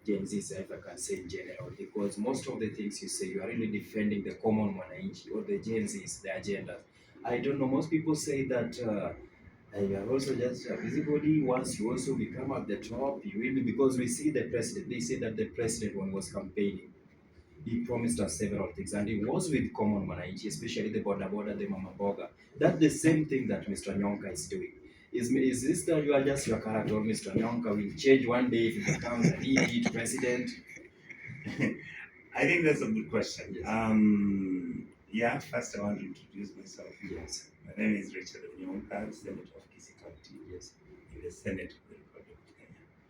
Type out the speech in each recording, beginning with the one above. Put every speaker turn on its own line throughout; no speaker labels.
Gen Z, if I can say in general, because most of the things you say, you are really defending the common mwananchi or the Gen Z's, the agenda. I don't know, most people say that you are also just a busybody. Once you also become at the top, you will be, because we see the president, they say that the president, when was campaigning, he promised us several things, and it was with common Mwananchi, especially the border border, the mama boga. That's the same thing that Mr. Onyonka is doing. Is this that you are just your character, or Mr. Onyonka will change one day if he becomes a repeat president?
I think that's a good question.
Yes.
Yeah, first I want to introduce myself.
Yes.
My name is Richard Onyonka, Senator of Kisii County,
Yes.
in the Senate of the Republic of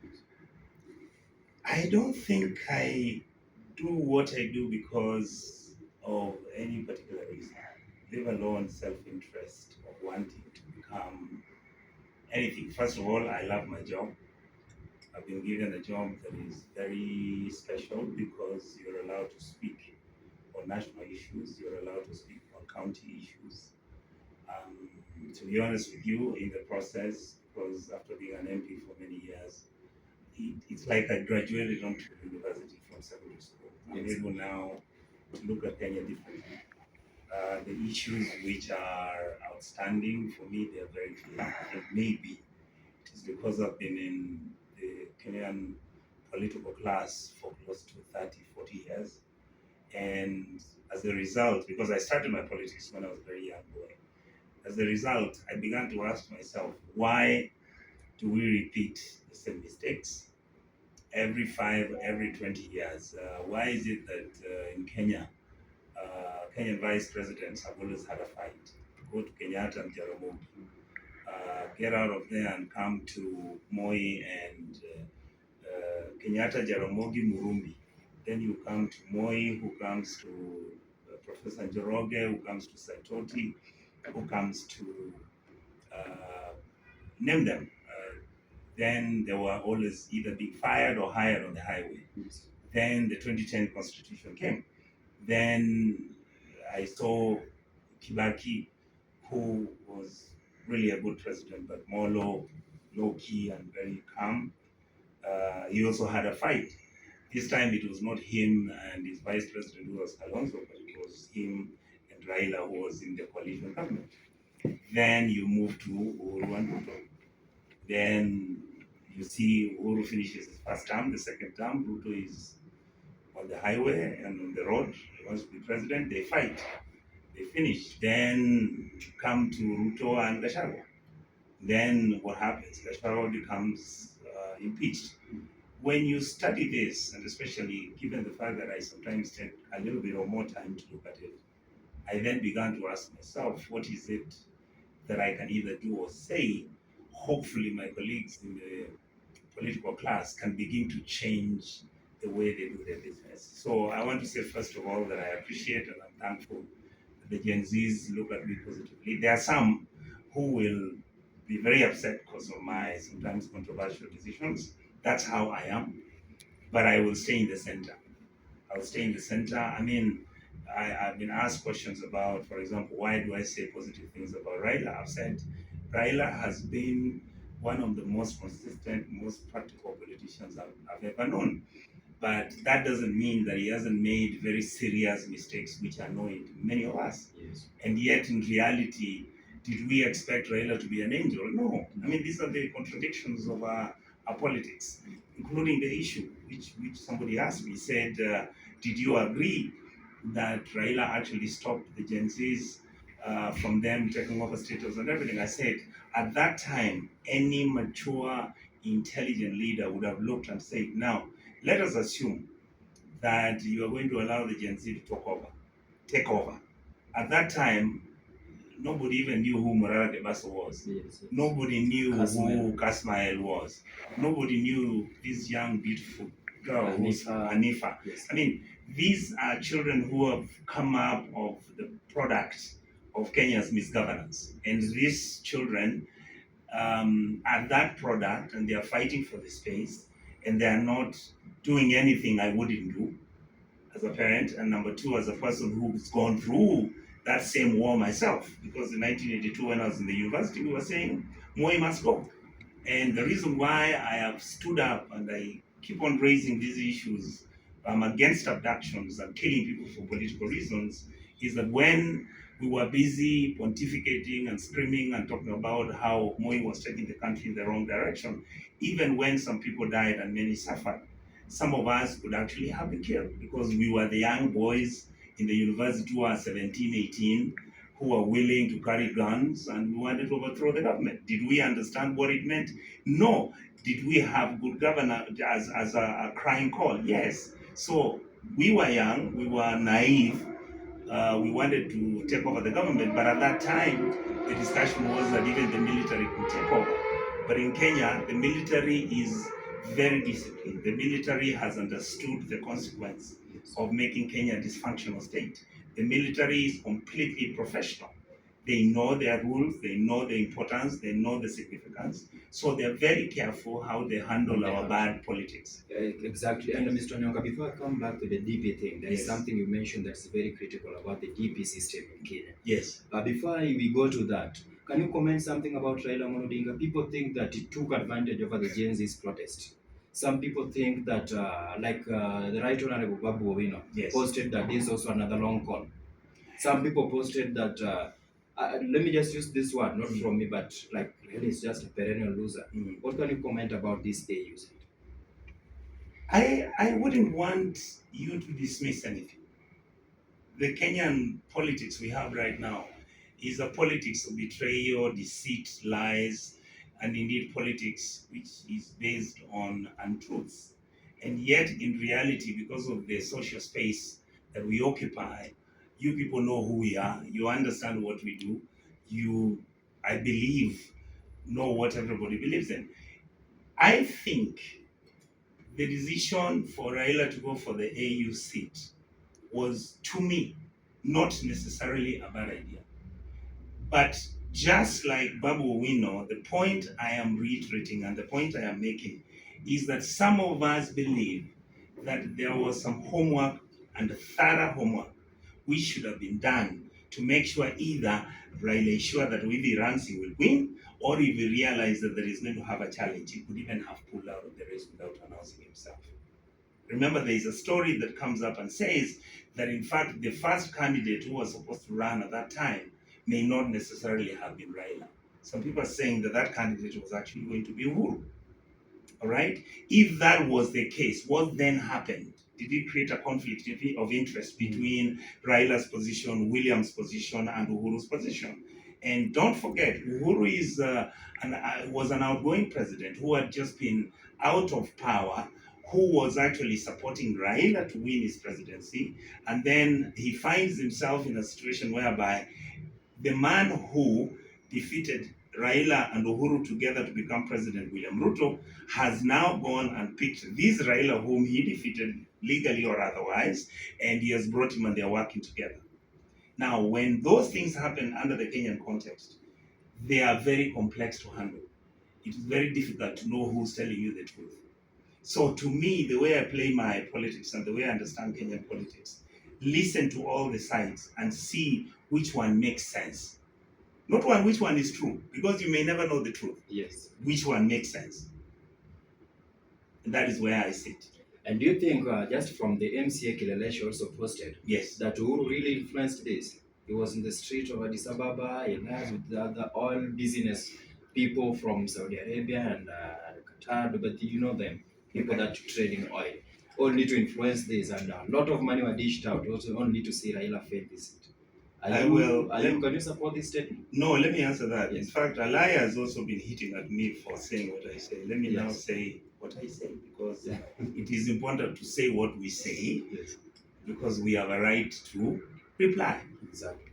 Kenya. I don't think I do what I do because of any particular reason, leave alone self-interest of wanting to become anything. First of all, I love my job. I've been given a job that is very special because you're allowed to speak on national issues, you're allowed to speak on county issues. To be honest with you, in the process, because after being an MP for many years, it's like I graduated onto university from secondary school. I'm able now to look at Kenya differently. The issues which are outstanding for me, they're very clear. And maybe it is because I've been in the Kenyan political class for close to 30, 40 years. And as a result, because I started my politics when I was a very young boy, as a result, I began to ask myself, why do we repeat the same mistakes every 20 years? Why is it that in Kenya, Kenyan vice presidents have always had a fight? Go to Kenyatta and Jaramogi, get out of there and come to Moi and Kenyatta, Jaramogi, Murumbi. Then you come to Moi, who comes to Professor Njoroge, who comes to Saitoti, who comes to name them. Then they were always either being fired or hired on the highway.
Yes.
Then the 2010 constitution came. Then I saw Kibaki, who was really a good president, but more low key and very calm. He also had a fight. This time it was not him and his vice president who was Kalonzo, but it was him and Raila who was in the coalition government. Then you move to Uhuru and Ruto. Then you see Uhuru finishes his first term, the second term, Ruto is on the highway and on the road. He wants to be president. They fight. They finish. Then come to Ruto and Gachagua. Then what happens? Gachagua becomes impeached. When you study this, and especially given the fact that I sometimes take a little bit or more time to look at it, I then began to ask myself, what is it that I can either do or say? Hopefully, my colleagues in the political class can begin to change the way they do their business. So I want to say, first of all, that I appreciate and I'm thankful that the Gen Zs look at me positively. There are some who will be very upset because of my sometimes controversial decisions. That's how I am. But I will stay in the center. I'll stay in the center. I mean, I've been asked questions about, for example, why do I say positive things about Raila? I've said Raila has been one of the most consistent, most practical politicians I've ever known. But that doesn't mean that he hasn't made very serious mistakes which annoyed many of us.
Yes.
And yet, in reality, did we expect Raila to be an angel? No. I mean, these are the contradictions of our politics, including the issue which somebody asked me, said, did you agree that Raila actually stopped the Gen Zs from them taking over status and everything? I said, at that time, any mature, intelligent leader would have looked and said, now, let us assume that you are going to allow the Gen Z to take over. At that time, nobody even knew who Morara Debaso was.
Yes.
Nobody knew
Kasmael.
who Kasmael was. Nobody knew this young, beautiful girl who's
Hanifa.
Hanifa.
Yes.
I mean, these are children who have come up of the product of Kenya's misgovernance. And these children are that product and they are fighting for the space and they are not doing anything I wouldn't do as a parent, and number two, as a person who's gone through that same war myself. Because in 1982, when I was in the university, we were saying Moi must go. And the reason why I have stood up and I keep on raising these issues against abductions and killing people for political reasons is that when we were busy pontificating and screaming and talking about how Moi was taking the country in the wrong direction, even when some people died and many suffered, some of us could actually have been killed because we were the young boys in the university who are 17, 18, who were willing to carry guns and we wanted to overthrow the government. Did we understand what it meant? No. Did we have good governance as a crying call? Yes. So we were young, we were naive, we wanted to take over the government, but at that time, the discussion was that even the military could take over. But in Kenya, the military is very disciplined. The military has understood the consequence of making Kenya a dysfunctional state. The military is completely professional. They know their rules, they know the importance, they know the significance. So they're very careful how they handle our bad politics.
Exactly. And Mr. Onyonka, before I come back to the DP thing, there is
Yes.
something you mentioned that's very critical about the DP system in Kenya.
Yes.
But before we go to that, can you comment something about Raila Amolo Odinga? People think that he took advantage over the Gen Z's protest. Some people think that, the Right Honorable Babu Owino
Yes.
posted that this is also another long con. Some people posted that, let me just use this word, not from me, but like really is just a perennial loser. What can you comment about this AUs?
I wouldn't want you to dismiss anything. The Kenyan politics we have right now is a politics of betrayal, deceit, lies, and indeed politics which is based on untruths. And yet, in reality, because of the social space that we occupy, you people know who we are, you understand what we do, you, I believe, know what everybody believes in. I think the decision for Raila to go for the AU seat was, to me, not necessarily a bad idea. But just like Babu Owino, the point I am reiterating and the point I am making is that some of us believe that there was some homework and thorough homework which should have been done to make sure either Raila is sure that if he runs, he will win, or if he realized that there is going to have a challenge, he could even have pulled out of the race without announcing himself. Remember, there is a story that comes up and says that, in fact, the first candidate who was supposed to run at that time may not necessarily have been Raila. Some people are saying that that candidate was actually going to be Uhuru. All right? If that was the case, what then happened? Did it create a conflict of interest between Raila's position, William's position, and Uhuru's position? And don't forget, Uhuru was an outgoing president who had just been out of power, who was actually supporting Raila to win his presidency. And then he finds himself in a situation whereby the man who defeated Raila and Uhuru together to become president, William Ruto, has now gone and picked this Raila whom he defeated legally or otherwise, and he has brought him and they're working together. Now, when those things happen under the Kenyan context, they are very complex to handle. It is very difficult to know who's telling you the truth. So to me, the way I play my politics and the way I understand Kenyan politics, listen to all the sides and see which one makes sense. Not which one is true, because you may never know the truth.
Yes.
Which one makes sense. And that is where I sit.
And do you think, just from the MCA Kilele she also posted,
Yes.
that Uhuru really influenced this? He was in the street of Addis Ababa, he lies with the other oil business people from Saudi Arabia and Qatar, but you know them, people that trade in oil, only to influence this, and a lot of money were dished out, also only to see Raila fail this seat. Can you support this statement?
No, let me answer that.
Yes.
In fact, Alaya has also been hitting at me for saying what I say. Let me now
Yes.
say what I say, because it is important to say what we say,
Yes.
because we have a right to reply.
Exactly.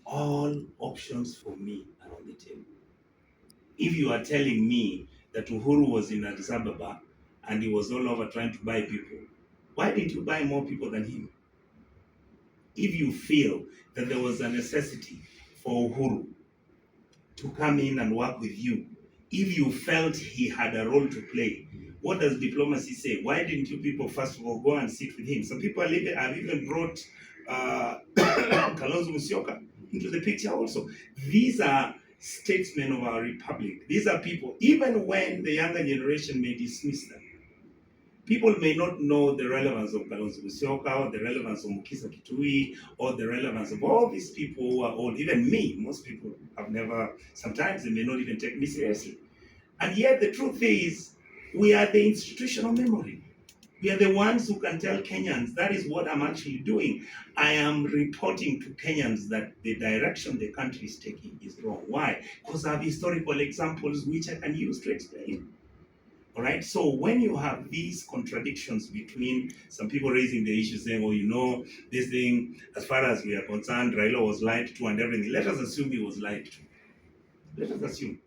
All options for me are on the table. If you are telling me that Uhuru was in Addis Ababa and he was all over trying to buy people, why didn't you buy more people than him? If you feel that there was a necessity for Uhuru to come in and work with you, if you felt he had a role to play, what does diplomacy say? Why didn't you people first of all go and sit with him? Some people have even brought Kalonzo Musyoka into the picture also. These are statesmen of our republic. These are people, even when the younger generation may dismiss them, people may not know the relevance of Kalonzo Musyoka, or the relevance of Mukisa Kitui, or the relevance of all these people who are old. Even me, most people have never, sometimes they may not even take me seriously. And yet the truth is, we are the institutional memory. We are the ones who can tell Kenyans that is what I'm actually doing. I am reporting to Kenyans that the direction the country is taking is wrong. Why? Because I have historical examples which I can use to explain. All right. So when you have these contradictions between some people raising the issue saying, oh, this thing, as far as we are concerned, Raila was lied to and everything. Let us assume he was lied to. Let us assume.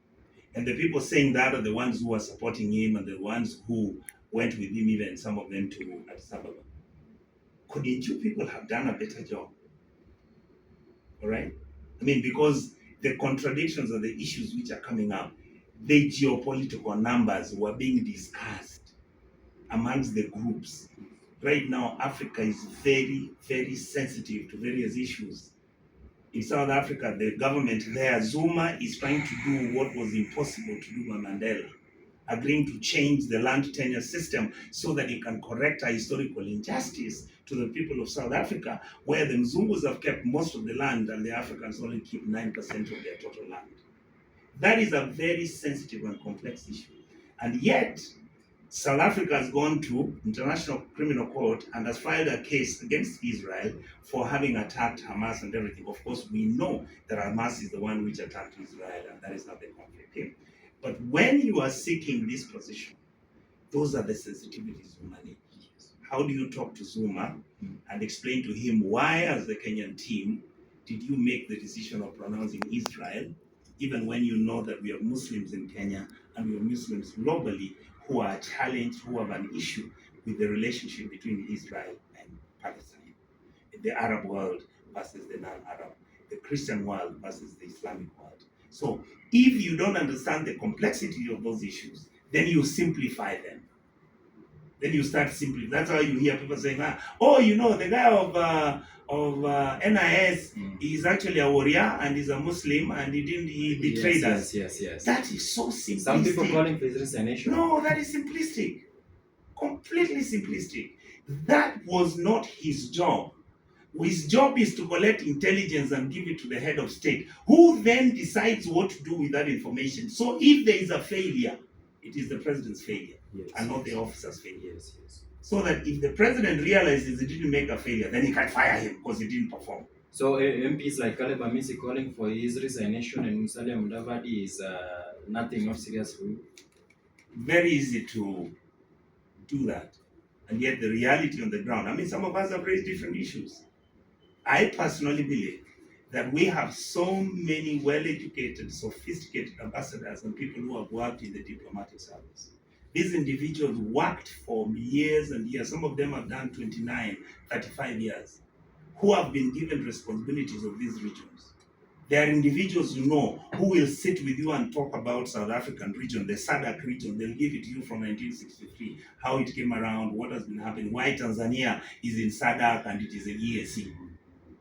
And the people saying that are the ones who are supporting him and the ones who went with him, even some of them to Addis Ababa. Couldn't you people have done a better job? All right? I mean, because the contradictions and the issues which are coming up, the geopolitical numbers were being discussed amongst the groups. Right now, Africa is very, very sensitive to various issues. In South Africa, the government there, Zuma, is trying to do what was impossible to do by Mandela, agreeing to change the land tenure system so that he can correct a historical injustice to the people of South Africa, where the Mzungus have kept most of the land and the Africans only keep 9% of their total land. That is a very sensitive and complex issue. And yet, South Africa has gone to International Criminal Court and has filed a case against Israel for having attacked Hamas and everything. Of course, we know that Hamas is the one which attacked Israel, and that is how the conflict came. But when you are seeking this position, those are the sensitivities you manage. How do you talk to Zuma and explain to him why, as the Kenyan team, did you make the decision of pronouncing Israel, even when you know that we have Muslims in Kenya and we have Muslims globally who are challenged, who have an issue with the relationship between Israel and Palestine, the Arab world versus the non-Arab, the Christian world versus the Islamic world. So if you don't understand the complexity of those issues, then you simplify them. Then you start simply. That's why you hear people saying, "Oh, the guy of NIS is actually a warrior and is a Muslim and he betrayed us."
Yes.
That is so simplistic.
Some people calling for his resignation.
No, that is simplistic. Completely simplistic. That was not his job. His job is to collect intelligence and give it to the head of state, who then decides what to do with that information. So if there is a failure, it is the president's failure, and not the officer's failure.
Yes.
So that if the president realizes he didn't make a failure, then he can fire him because he didn't perform.
So MPs like Caleb Amisi calling for his resignation and Musalia Mudavadi is nothing, not serious for you?
Very easy to do that. And yet the reality on the ground, I mean, some of us have raised different issues. I personally believe that we have so many well-educated, sophisticated ambassadors and people who have worked in the diplomatic service. These individuals worked for years and years. Some of them have done 29, 35 years, who have been given responsibilities of these regions. There are individuals who will sit with you and talk about South African region, the SADC region. They'll give it to you from 1963, how it came around, what has been happening, why Tanzania is in SADC and it is in EAC,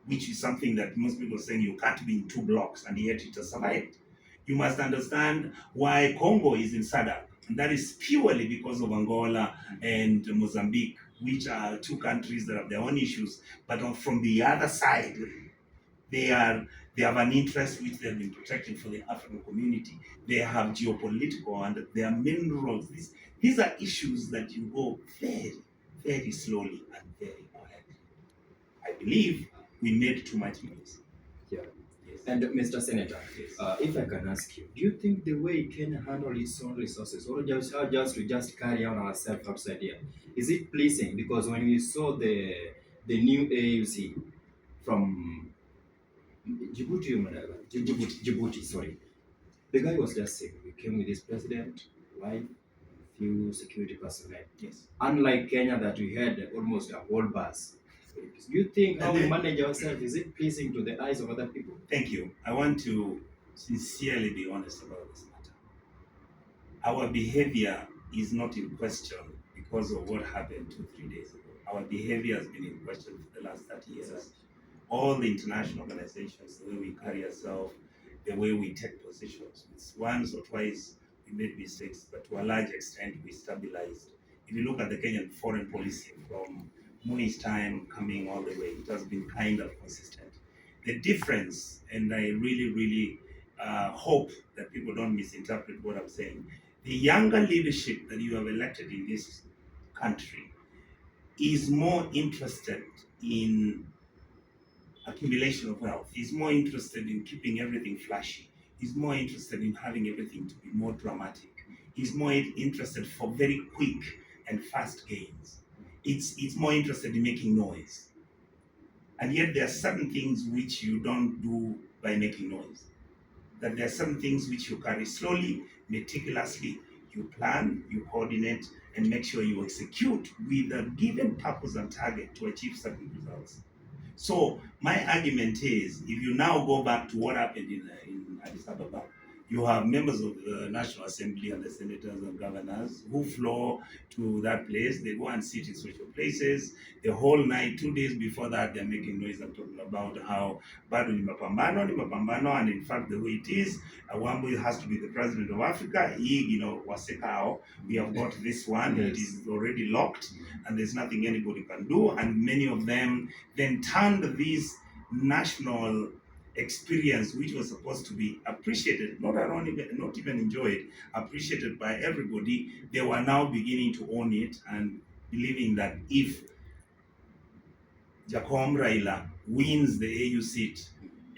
which is something that most people are saying you can't be in two blocks, and yet it has survived. You must understand why Congo is in SADC, and that is purely because of Angola and Mozambique, which are two countries that have their own issues, but from the other side, they have an interest which they have been protecting for the African community. They have geopolitical and their minerals. These are issues that you go very, very slowly and very quietly. I believe we made too much noise.
Yeah.
Yes.
And Mr. Senator,
Yes.
if I can ask you, do you think the way Kenya handle its own resources, or just carry on ourselves outside here, is it pleasing? Because when we saw the new AUC from Djibouti, sorry, the guy was just saying we came with his president, wife, few security personnel.
Yes.
Unlike Kenya, that we had almost a whole bus. Do you think how we manage ourselves, is it pleasing to the eyes of other people?
Thank you. I want to sincerely be honest about this matter. Our behavior is not in question because of what happened 2-3 days ago. Our behavior has been in question for the last 30 years. All the international organizations, the way we carry ourselves, the way we take positions. Once or twice we made mistakes, but to a large extent we stabilized if you look at the Kenyan foreign policy from Muni's time coming all the way, it has been kind of consistent. The difference, and I really, really hope that people don't misinterpret what I'm saying, the younger leadership that you have elected in this country is more interested in accumulation of wealth. He's more interested in keeping everything flashy. He's more interested in having everything to be more dramatic. He's more interested for very quick and fast gains. It's more interested in making noise. And yet there are certain things which you don't do by making noise. That there are some things which you carry slowly, meticulously. You plan, you coordinate, and make sure you execute with a given purpose and target to achieve certain results. So my argument is, if you now go back to what happened in Addis Ababa, you have members of the National Assembly and the senators and governors who flow to that place. They go and sit in social places. The whole night, 2 days before that, they're making noise and talking about how bado ni mapambano, and in fact, the way it is, Wambu has to be the president of Africa. Wasekao, we have got this one. Yes. It is already locked, and there's nothing anybody can do. And many of them then turned this national experience, which was supposed to be appreciated, not even enjoyed, appreciated by everybody. They were now beginning to own it and believing that if Jacom Raila wins the AU seat,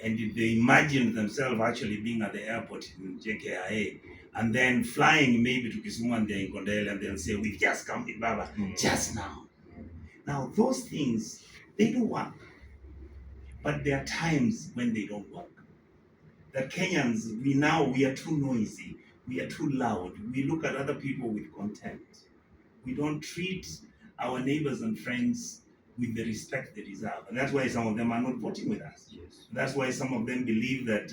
and if they imagined themselves actually being at the airport in JKIA and then flying maybe to Kisumu and they're in Kondele, and they'll say, "We've just come in Baba, just now." Now, those things, they do work, but there are times when they don't work. The Kenyans, we are too noisy, we are too loud, we look at other people with contempt. We don't treat our neighbors and friends with the respect they deserve. And that's why some of them are not voting with us. Yes. That's why some of them believe that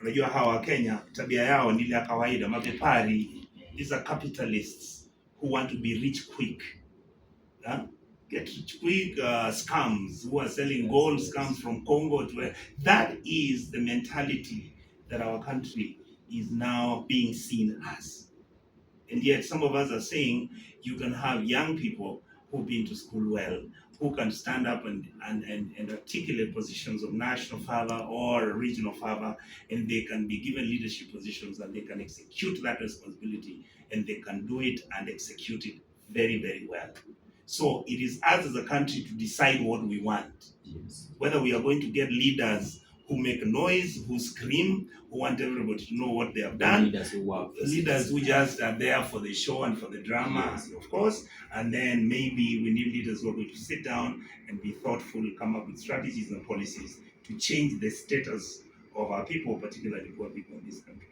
unajua hawa Kenya tabia yao ni ya kawaida, mabepari. These are capitalists who want to be rich quick. Get rich quick scams who are selling gold scams from Congo to that is the mentality that our country is now being seen as. And yet some of us are saying you can have young people who've been to school well, who can stand up and articulate positions of national favor or regional favor, and they can be given leadership positions and they can execute that responsibility, and they can do it and execute it very, very well. So it is us as a country to decide what we want. Yes. Whether we are going to get leaders who make noise, who scream, who want everybody to know what they have done. Leaders who just are there for the show and for the drama, yes, of course. And then maybe we need leaders who are going to sit down and be thoughtful, come up with strategies and policies to change the status of our people, particularly poor people in this country.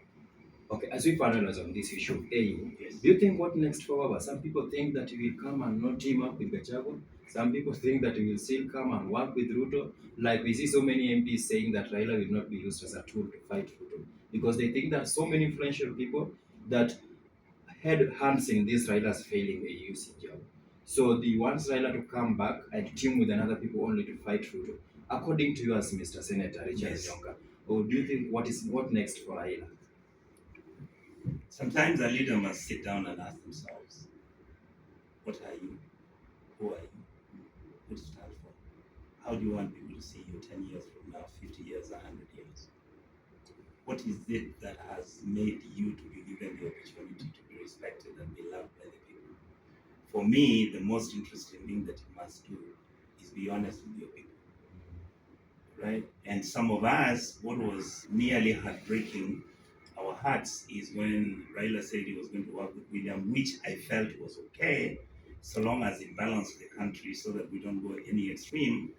Okay, as we finalize on this issue of AU, yes, do you think what next for Baba? Some people think that he will come and not team up with Gachagua. Some people think that he will still come and work with Ruto. Like we see so many MPs saying that Raila will not be used as a tool to fight Ruto, because they think that so many influential people that had hands in this Raila's failing AU job. So they want Raila to come back and team with another people only to fight Ruto. According to you as Mr. Senator Richard, yes, Onyonka, or do you think what next for Raila?
Sometimes a leader must sit down and ask themselves, what are you? Who are you? What do you stand for? How do you want people to see you 10 years from now, 50 years, 100 years? What is it that has made you to be given the opportunity to be respected and be loved by the people? For me, the most interesting thing that you must do is be honest with your people. Right? And some of us, what was nearly heartbreaking our hearts is when Raila said he was going to work with William, which I felt was okay, so long as it balanced the country so that we don't go any extreme.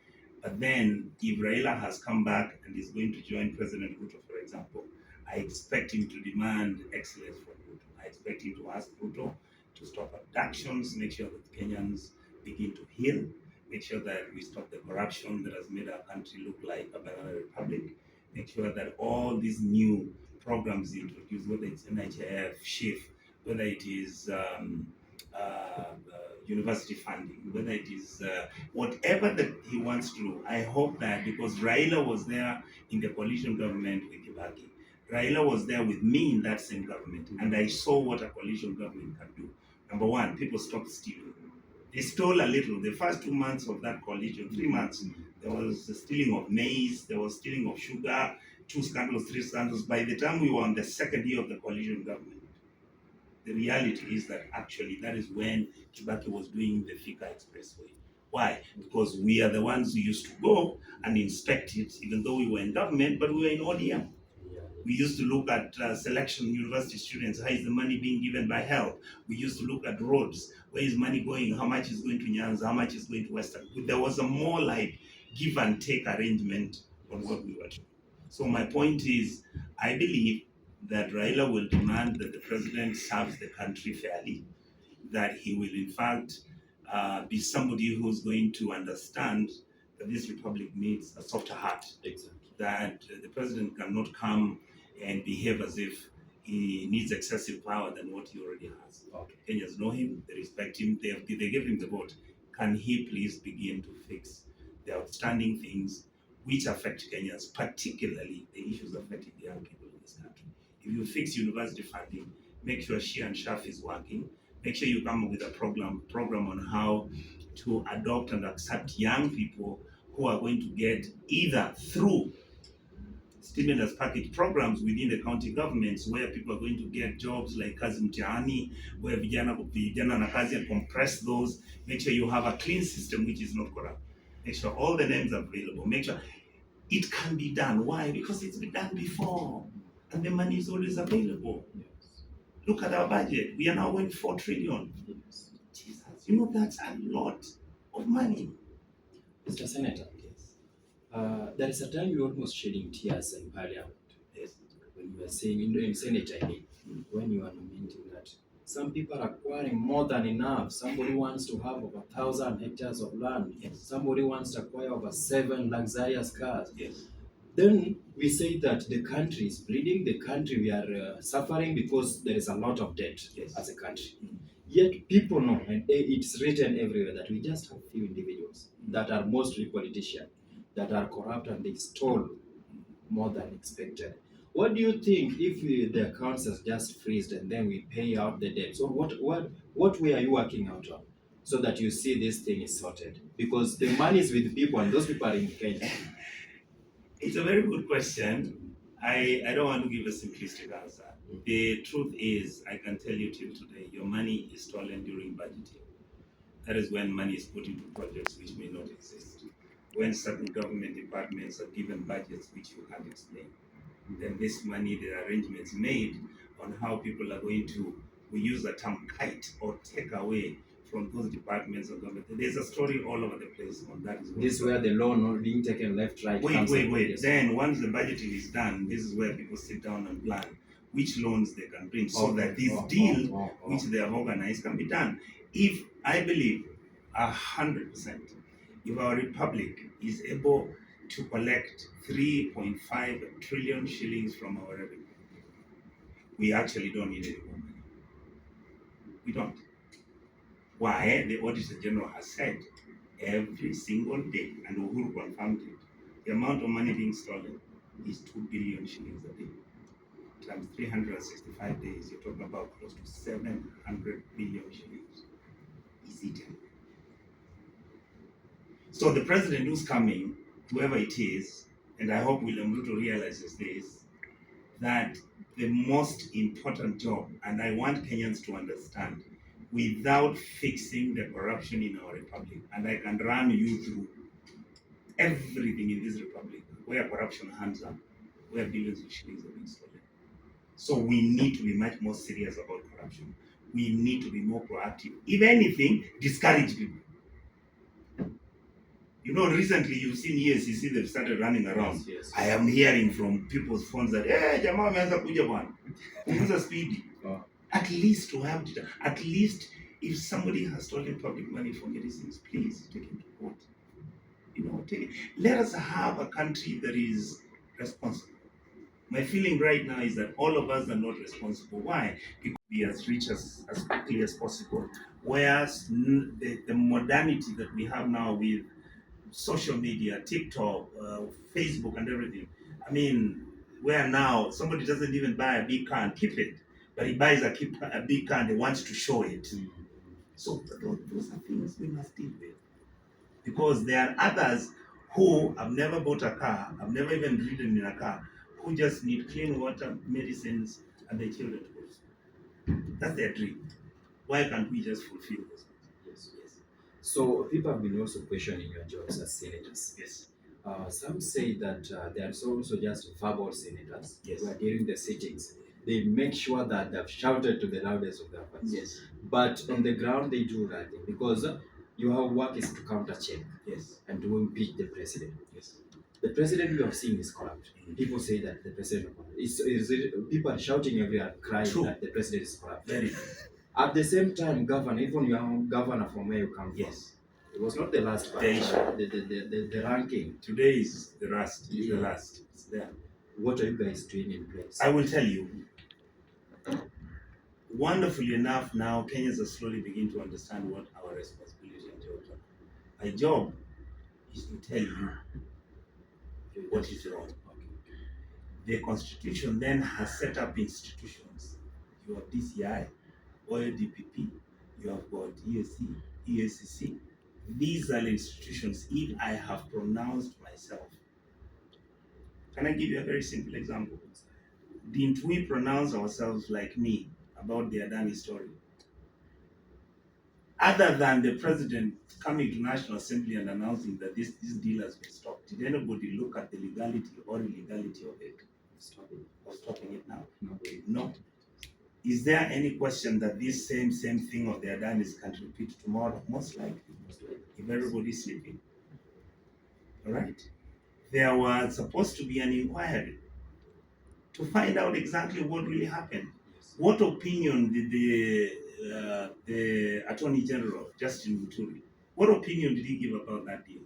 But then, if Raila has come back and is going to join President Ruto, for example, I expect him to demand excellence from Ruto. I expect him to ask Ruto to stop abductions, make sure that Kenyans begin to heal, make sure that we stop the corruption that has made our country look like a banana republic, make sure that all these new programs introduced, whether it's NHIF, SHIF, whether it is university funding, whether it is whatever that he wants to do. I hope that, because Raila was there in the coalition government with Kibaki, Raila was there with me in that same government, and I saw what a coalition government can do. Number one, people stopped stealing. They stole a little. The first 2 months of that coalition, 3 months, there was the stealing of maize, there was stealing of sugar, 2 scandals, 3 scandals. By the time we were on the second year of the coalition government, the reality is that actually that is when Kibaki was doing the Thika Expressway. Why? Because we are the ones who used to go and inspect it, even though we were in government, but we were in ODM. We used to look at selection university students. How is the money being given by health? We used to look at roads. Where is money going? How much is going to Nyanza? How much is going to Western? There was a more like give and take arrangement on what we were doing. So my point is, I believe that Raila will demand that the president serves the country fairly, that he will in fact be somebody who's going to understand that this republic needs a softer heart.
Exactly.
That the president cannot come and behave as if he needs excessive power than what he already has.
Okay.
Kenyans know him, they respect him, they gave him the vote. Can he please begin to fix the outstanding things which affect Kenyans, particularly the issues affecting the young people in this country? If you fix university funding, make sure she and SHAF is working, make sure you come up with a program on how to adopt and accept young people who are going to get either through stimulus package programs within the county governments where people are going to get jobs like kazi Matiang'I, where vijana na kazi, and compress those. Make sure you have a clean system which is not corrupt. Make sure all the names are available. Make sure it can be done. Why? Because it's been done before and the money is always available.
Yes.
Look at our budget. We are now going 4 trillion.
Yes.
Jesus, you know that's a lot of money.
Mr. Senator, there is a time you almost shedding tears in Parliament.
Yes.
When you were saying, in Senate, I mean, when you are lamenting that some people are acquiring more than enough. Somebody wants to have over 1,000 hectares of land.
Yes.
Somebody wants to acquire over 7 luxurious cars.
Yes.
Then we say that the country is bleeding, the country we are suffering because there is a lot of debt.
Yes.
As a country. Yet people know, and it's written everywhere, that we just have few individuals that are mostly politicians, that are corrupt and they stole more than expected. What do you think if the accounts are just freezed and then we pay out the debt? So what way are you working out on so that you see this thing is sorted? Because the money is with people and those people are in Kenya.
It's a very good question. I don't want to give a simplistic answer. The truth is, I can tell you till today, your money is stolen during budgeting. That is when money is put into projects which may not exist. When certain government departments are given budgets which you can't explain, then this money, there are arrangements made on how people are going to, we use the term kite or take away from those departments of government. There's a story all over the place on that.
This is where the loan not being taken left, right.
Wait. Then once the budgeting is done, this is where people sit down and plan which loans they can bring so that this deal which they have organized can be done. If I believe 100%, if our republic is able to collect 3.5 trillion shillings from our revenue, we actually don't need any more money. We don't. Why? The Auditor General has said every single day, and Uhuru confirmed it, the amount of money being stolen is 2 billion shillings a day. Times 365 days, you're talking about close to 700 billion shillings. Is eaten. So the president who's coming, whoever it is, and I hope William Ruto realizes this, that the most important job, and I want Kenyans to understand, without fixing the corruption in our republic, and I can run you through everything in this republic, where corruption hands up, where billions of shillings are being stolen. So we need to be much more serious about corruption. We need to be more proactive. If anything, discourage people. You know, recently you've seen EACC, they've started running around.
Yes.
I am hearing from people's phones that, hey, jamaa ameanza kuja bwana. Punguza speed. At least to have, at least if somebody has stolen public money for medicines, please take him to court. You know, take it. Let us have a country that is responsible. My feeling right now is that all of us are not responsible. Why? People be as rich as quickly as possible. Whereas the modernity that we have now with social media, TikTok, Facebook, and everything. I mean, where now somebody doesn't even buy a big car and keep it, but he buys a big car and he wants to show it. So those are things we must deal with. Because there are others who have never bought a car, have never even ridden in a car, who just need clean water, medicines, and their children to go to school. That's their dream. Why can't we just fulfill those?
Yes. Yes. So people have been also questioning your jobs as senators.
Yes.
Some say that they are also just verbal senators.
Yes.
Where during the sittings, they make sure that they've shouted to the loudest of their voice.
Yes.
But on the ground, they do nothing because your work is to counter check
Yes.
and to impeach the president.
Yes.
The president we have seen is corrupt.
Mm.
People say that the president is corrupt. People are shouting everywhere, crying
True.
that the president is corrupt.
Very true.
At the same time, governor, even your own governor from where you come from,
Yes.
it was not the last part.
The issue.
The ranking.
Today is the last. Is the
Yeah.
last. It's there.
What are you guys doing in place?
I will tell you. Wonderfully enough, now Kenyans are slowly beginning to understand what our responsibility and jobs are. My job is to tell you what is wrong. The constitution then has set up institutions. You have DCI, oil DPP, you have got ESC, ESCC. These are institutions. If I have pronounced myself, can I give you a very simple example? Didn't we pronounce ourselves like me about the Adani story? Other than the president coming to National Assembly and announcing that this deal has been stopped, did anybody look at the legality or illegality of it? Stopping it now? No. Is there any question that this same thing of the Adanis can repeat tomorrow? Most likely, if everybody is sleeping. All right. There was supposed to be an inquiry to find out exactly what really happened. What opinion did the Attorney General, Justin Muturi, what opinion did he give about that deal?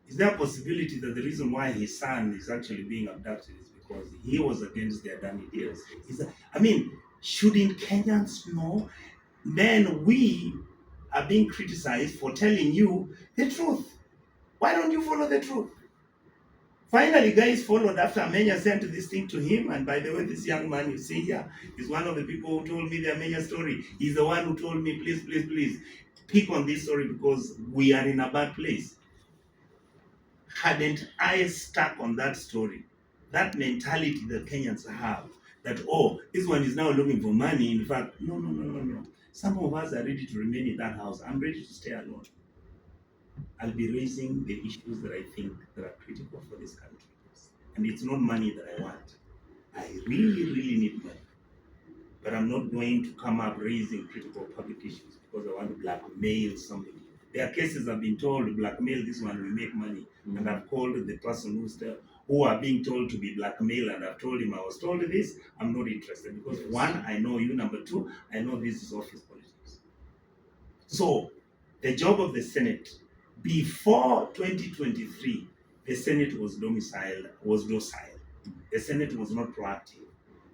Is there a possibility that the reason why his son is actually being abducted is because he was against the Adani deal? Shouldn't Kenyans know? Then we are being criticized for telling you the truth. Why don't you follow the truth? Finally, guys followed after Amenya sent this thing to him. And by the way, this young man you see here is one of the people who told me the Amenya story. He's the one who told me, please, pick on this story because we are in a bad place. Hadn't I stuck on that story, that mentality that Kenyans have, that, oh, this one is now looking for money. In fact, no. Some of us are ready to remain in that house. I'm ready to stay alone. I'll be raising the issues that I think that are critical for this country. And it's not money that I want. I really need money. But I'm not going to come up raising critical public issues because I want to blackmail somebody. There are cases I've been told, blackmail this one, we make money. And I've called the person who are being told to be blackmailed, and I've told him I was told this, I'm not interested. Because one, I know you. Number two, I know this is office politics. So the job of the Senate, before 2023, the Senate was docile. The Senate was not proactive.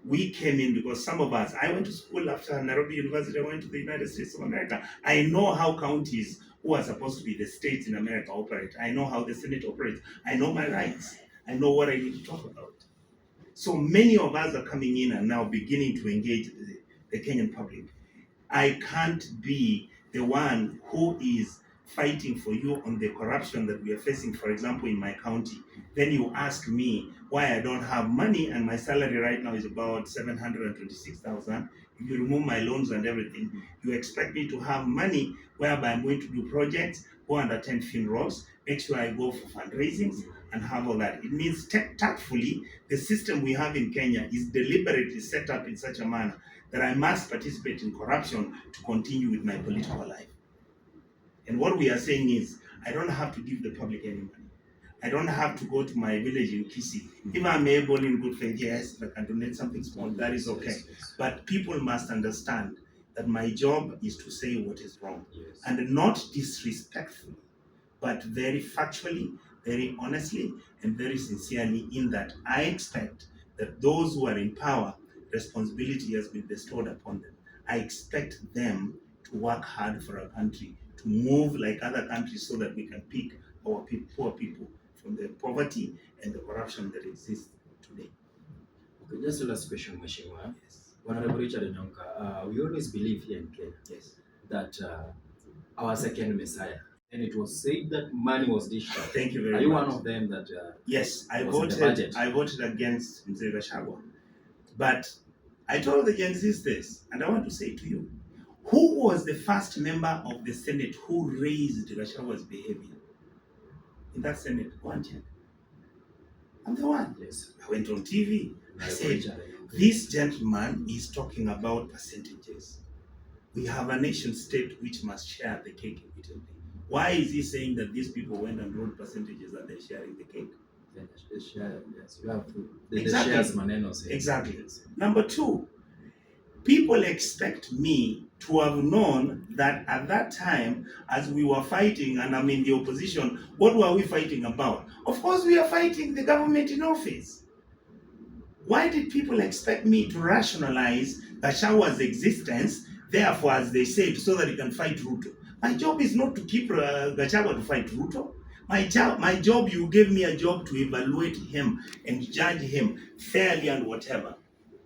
We came in because some of us, I went to school after Nairobi University, I went to the United States of America. I know how counties who are supposed to be the states in America operate. I know how the Senate operates. I know my rights. I know what I need to talk about. So many of us are coming in and now beginning to engage the Kenyan public. I can't be the one who is fighting for you on the corruption that we are facing, for example, in my county. Then you ask me why I don't have money, and my salary right now is about 726,000. If you remove my loans and everything, you expect me to have money whereby I'm going to do projects, go and attend funerals, make sure I go for fundraisings and have all that. It means tactfully, the system we have in Kenya is deliberately set up in such a manner that I must participate in corruption to continue with my political life. And what we are saying is, I don't have to give the public any money. I don't have to go to my village in Kisi. If I'm able in good faith, yes, I can donate something small, that is okay. But people must understand that my job is to say what is wrong. And not disrespectfully, but very factually, very honestly, and very sincerely, in that I expect that those who are in power, responsibility has been bestowed upon them. I expect them to work hard for our country, to move like other countries so that we can pick our poor people from the poverty and the corruption that exists today.
Okay, just the last question, Mheshimiwa.
Yes.
Honorable Richard Onyonka, we always believe here in Kenya.
Yes.
that our second Messiah. And it was said that money was dished out.
Thank you
Are
very
you one
much.
of them that
Yes,
was in the budget?
I voted against Mzee Gachagua. But I told the Gen Zs this, and I want to say to you, who was the first member of the Senate who raised Gachagua's behavior in that Senate? One check. I'm the one.
Yes.
I went on TV. I said,
Richard,
this gentleman is talking about percentages. We have a nation state which must share the cake equitably. Why is he saying that these people went and wrote percentages and they're sharing the cake?
the share, yes, you have to.
Exactly.
The shares maneno says.
Exactly. Number two, people expect me to have known that at that time, as we were fighting, and I'm in the opposition, what were we fighting about? Of course, we are fighting the government in office. Why did people expect me to rationalize Gachagwa's existence, therefore, as they said, so that he can fight Ruto? My job is not to keep Gachagua to fight Ruto. My job, you gave me a job to evaluate him and judge him fairly and whatever,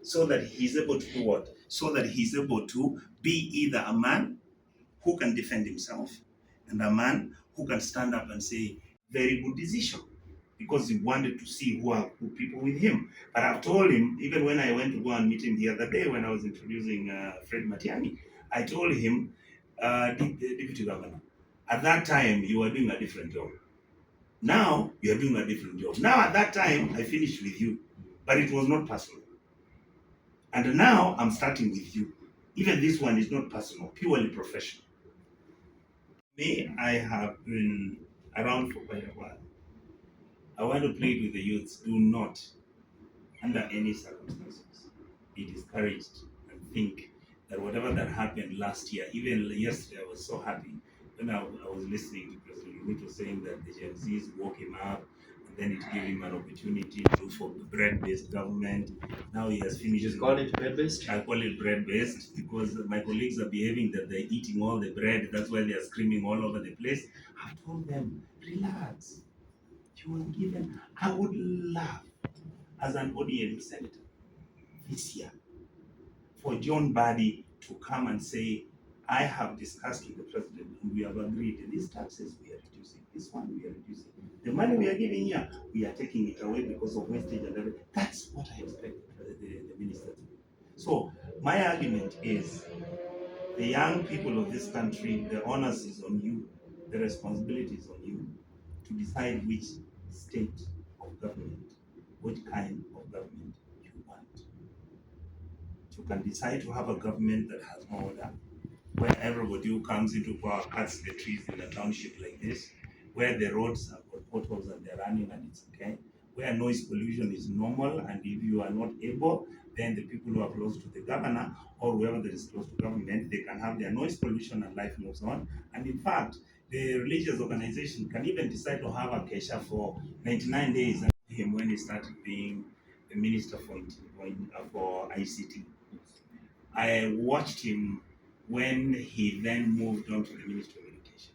so that he's able to do what? So that he's able to be either a man who can defend himself and a man who can stand up and say, very good decision, because he wanted to see who are good people with him. But I've told him, even when I went to go and meet him the other day when I was introducing Fred Matiang'I, I told him, the deputy governor, at that time you were doing a different job. Now you are doing a different job. Now at that time I finished with you, but it was not personal. And now I'm starting with you. Even this one is not personal, purely professional. Me, I have been around for quite a while. I want to plead with the youths, do not, under any circumstances, be discouraged and think that whatever that happened last year, even yesterday, I was so happy when I was listening to President Ruto saying that the Gen Zs woke him up and then it gave him an opportunity to for bread-based government. Now he has finished.
You call it bread based?
I call it bread-based because my colleagues are behaving that they're eating all the bread. That's why they are screaming all over the place. I've told them, relax. You will give them. I would love, as an ODM senator this year, for John Badi to come and say, I have discussed with the president and we have agreed these taxes we are reducing, this one we are reducing. The money we are giving here, we are taking it away because of wastage and everything. That's what I expect the minister to do. So my argument is the young people of this country, the onus is on you, the responsibility is on you to decide which state of government, what kind of government you want. You can decide to have a government that has order, where everybody who comes into power cuts the trees in a township like this, where the roads have got potholes and they're running and it's okay, where noise pollution is normal, and if you are not able, then the people who are close to the governor or whoever that is close to government, they can have their noise pollution and life moves on. And in fact, the religious organization can even decide to have a kesha for 99 days and him when he started being the minister for ICT. I watched him when he then moved on to the Ministry of Education.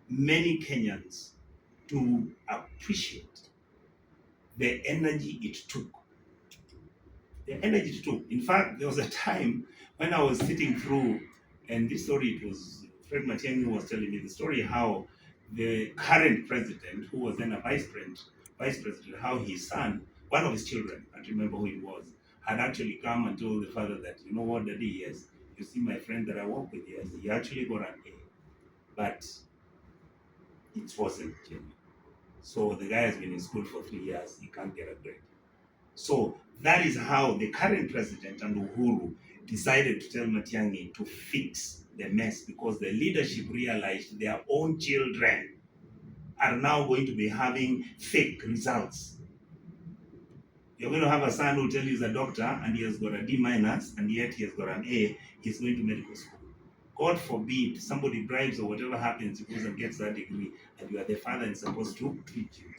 Many Kenyans do appreciate the energy it took. The energy it took. In fact, there was a time when I was sitting through, and this story, it was Fred Matiang'I was telling me the story how the current president, who was then a vice president, how his son, one of his children, I can't remember who it was, had actually come and told the father that, you know what, Daddy, yes, you see my friend that I work with, yes, he actually got an A, but it wasn't genuine. So the guy has been in school for 3 years, he can't get a grade. So that is how the current president and Uhuru decided to tell Matiang'I to fix the mess, because the leadership realized their own children are now going to be having fake results. You're going to have a son who tells you he's a doctor and he has got a D minus and yet he has got an A, he's going to medical school. God forbid somebody bribes or whatever happens, he goes and gets that degree, and you are the father and supposed to treat you,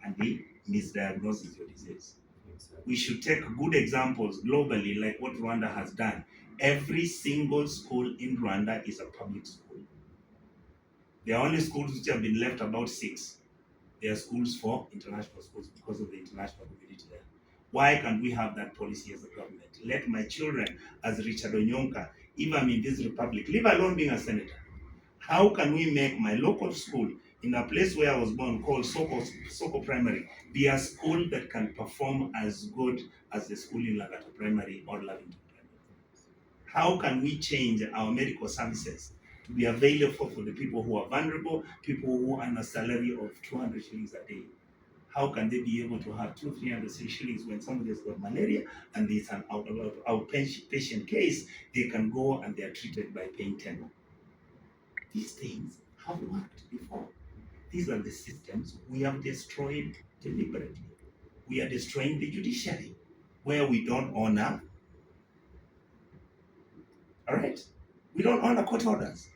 and he misdiagnoses your disease. We should take good examples globally, like what Rwanda has done. Every single school in Rwanda is a public school. There are only schools which have been left, about 6. They are schools for international schools because of the international community there. Why can't we have that policy as a government? Let my children, as Richard Onyonka, if I'm in this republic, leave alone being a senator. How can we make my local school in a place where I was born called Soko Primary be a school that can perform as good as the school in Lagata Primary or Lavington Primary? How can we change our medical services to be available for the people who are vulnerable, people who earn a salary of 200 shillings a day? How can they be able to have 300 shillings when somebody has got malaria and there's an outpatient case, they can go and they are treated by paying 10? These things have worked before. These are the systems we have destroyed deliberately. We are destroying the judiciary, where we don't honor, all right? We don't honor court orders.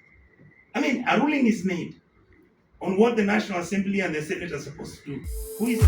I mean, a ruling is made on what the National Assembly and the Senate are supposed to do. Who is